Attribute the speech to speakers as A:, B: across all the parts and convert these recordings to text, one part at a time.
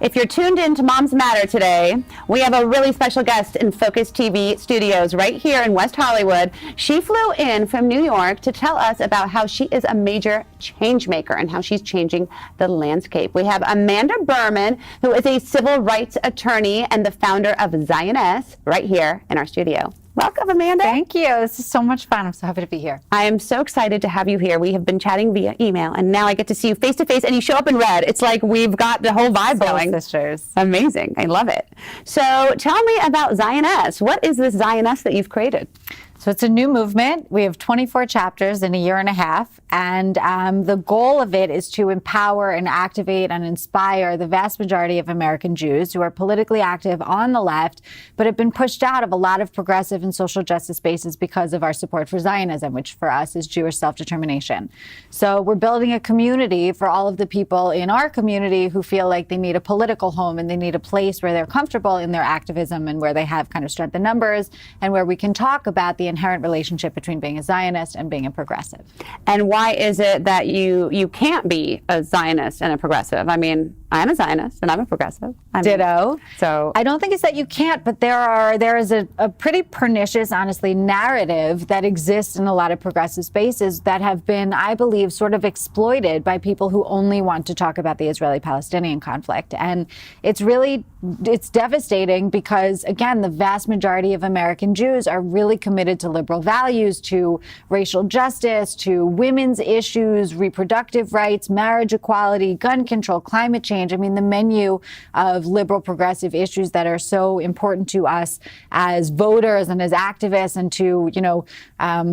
A: If you're tuned in to Moms Matter today, we have a really special guest in Focus TV studios right here in West Hollywood. She flew in from New York to tell us about how she is a major change maker and how she's changing the landscape. We have Amanda Berman, who is a civil rights attorney and the founder of Zioness, right here in our studio. Welcome, Amanda.
B: Thank you. This is so much fun. I'm so happy to be here.
A: I am so excited to have you here. We have been chatting via email, and now I get to see you face to face, and you show up in red. It's like we've got the whole vibe going.
B: Sisters.
A: Amazing. I love it. So tell me about Zioness. What is this Zioness that you've created?
B: So it's a new movement. We have 24 chapters in a year and a half. And the goal of it is to empower and activate and inspire the vast majority of American Jews who are politically active on the left, but have been pushed out of a lot of progressive and social justice spaces because of our support for Zionism, which for us is Jewish self-determination. So we're building a community for all of the people in our community who feel like they need a political home and they need a place where they're comfortable in their activism and where they have kind of strength in numbers and where we can talk about the inherent relationship between being a Zionist and being a progressive.
A: And why is it that you can't be a Zionist and a progressive? I mean, I'm a Zionist and I'm a progressive.
B: Ditto.
A: So
B: I don't think it's that you can't, but there is a pretty pernicious, honestly, narrative that exists in a lot of progressive spaces that have been, I believe, sort of exploited by people who only want to talk about the Israeli-Palestinian conflict. And it's devastating because, again, the vast majority of American Jews are really committed to liberal values, to racial justice, to women's issues, reproductive rights, marriage equality, gun control, climate change. I mean, the menu of liberal progressive issues that are so important to us as voters and as activists and to,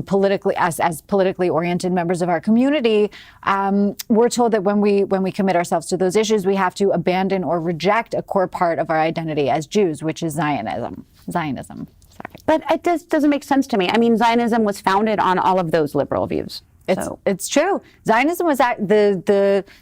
B: politically, as politically oriented members of our community, we're told that when we commit ourselves to those issues, we have to abandon or reject a core part of our identity as Jews, which is Zionism. Sorry.
A: But it doesn't make sense to me. I mean, Zionism was founded on all of those liberal views.
B: It's true. Zionism was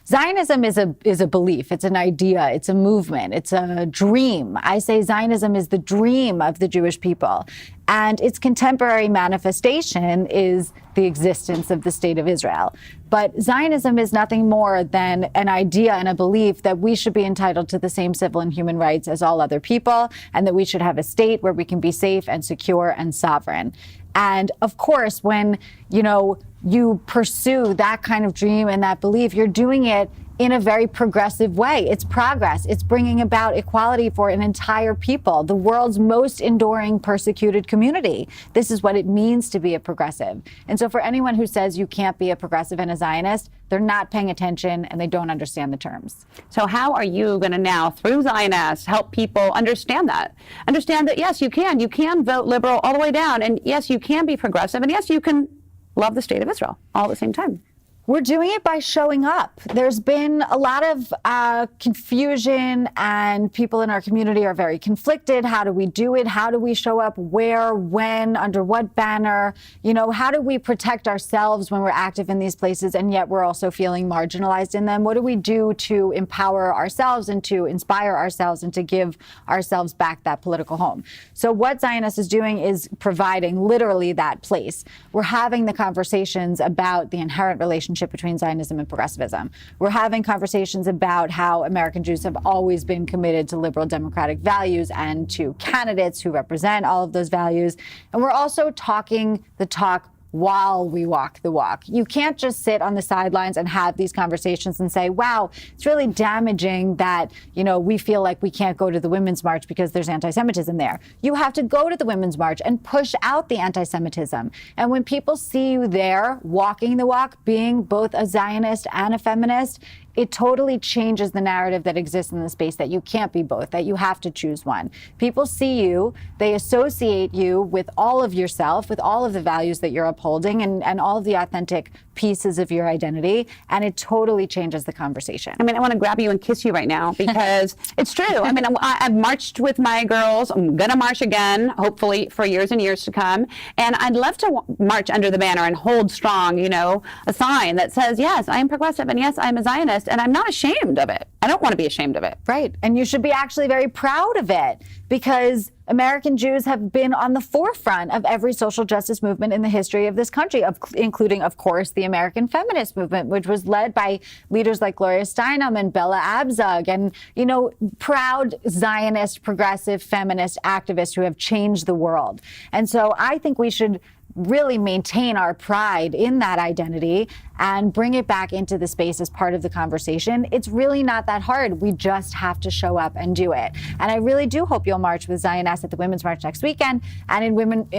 B: Zionism is a belief. It's an idea. It's a movement. It's a dream. I say Zionism is the dream of the Jewish people, and its contemporary manifestation is the existence of the state of Israel. But Zionism is nothing more than an idea and a belief that we should be entitled to the same civil and human rights as all other people, and that we should have a state where we can be safe and secure and sovereign. And of course, when, you pursue that kind of dream and that belief, you're doing it in a very progressive way. It's progress. It's bringing about equality for an entire people, the world's most enduring persecuted community. This is what it means to be a progressive. And so for anyone who says you can't be a progressive and a Zionist, they're not paying attention and they don't understand the terms.
A: So how are you going to now, through Zioness, help people understand that? Understand that, yes, you can vote liberal all the way down, and yes, you can be progressive, and yes, you can love the state of Israel all at the same time.
B: We're doing it by showing up. There's been a lot of confusion, and people in our community are very conflicted. How do we do it? How do we show up? Where, when, under what banner? How do we protect ourselves when we're active in these places and yet we're also feeling marginalized in them? What do we do to empower ourselves and to inspire ourselves and to give ourselves back that political home? So what Zioness is doing is providing literally that place. We're having the conversations about the inherent relationship between Zionism and progressivism. We're having conversations about how American Jews have always been committed to liberal democratic values and to candidates who represent all of those values. And we're also talking the talk while we walk the walk. You can't just sit on the sidelines and have these conversations and say, wow, it's really damaging that, we feel like we can't go to the Women's March because there's anti-Semitism there. You have to go to the Women's March and push out the anti-Semitism. And when people see you there walking the walk, being both a Zionist and a feminist, it totally changes the narrative that exists in the space that you can't be both, that you have to choose one. People see you, they associate you with all of yourself, with all of the values that you're upholding and all of the authentic pieces of your identity, and it totally changes the conversation.
A: I mean, I want to grab you and kiss you right now because it's true. I mean, I've marched with my girls. I'm going to march again, hopefully for years and years to come. And I'd love to march under the banner and hold strong, a sign that says, yes, I am progressive, and yes, I'm a Zionist, and I'm not ashamed of it. I don't want to be ashamed of it.
B: Right. And you should be actually very proud of it because American Jews have been on the forefront of every social justice movement in the history of this country, including, of course, the American feminist movement, which was led by leaders like Gloria Steinem and Bella Abzug and, you know, proud Zionist, progressive, feminist activists who have changed the world. And so I think we should really maintain our pride in that identity and bring it back into the space as part of the conversation. It's really not that hard. We just have to show up and do it. And I really do hope you'll march with Zioness at the Women's March next weekend and in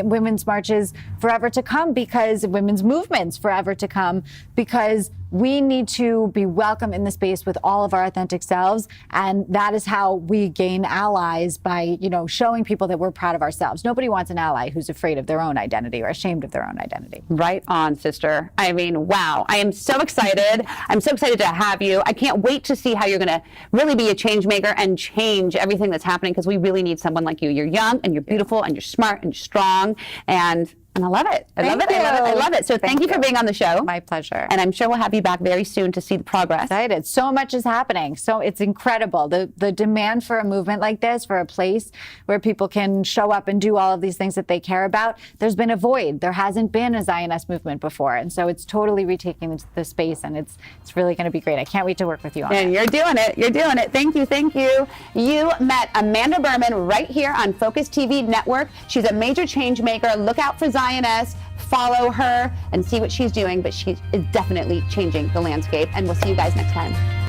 B: women's marches forever to come, because women's movements forever to come, because we need to be welcome in the space with all of our authentic selves. And that is how we gain allies, by, you know, showing people that we're proud of ourselves. Nobody wants an ally who's afraid of their own identity or ashamed of their own identity.
A: Right on, sister. I mean, wow. I am so excited. I'm so excited to have you. I can't wait to see how you're going to really be a change maker and change everything that's happening, because we really need someone like you. You're young and you're beautiful and you're smart and you're strong, and I love it. I love it. I love it. So thank you for being on the show.
B: My pleasure.
A: And I'm sure we'll have you back very soon to see the progress.
B: Excited. So much is happening. So it's incredible. The demand for a movement like this, for a place where people can show up and do all of these things that they care about. There's been a void. There hasn't been a Zionist movement before. And so it's totally retaking the space, and it's really going to be great. I can't wait to work with you on it.
A: And you're doing it. You're doing it. Thank you. Thank you. You met Amanda Berman right here on Focus TV Network. She's a major change maker. Look out for Zioness. Follow her and see what she's doing, but she is definitely changing the landscape. And we'll see you guys next time.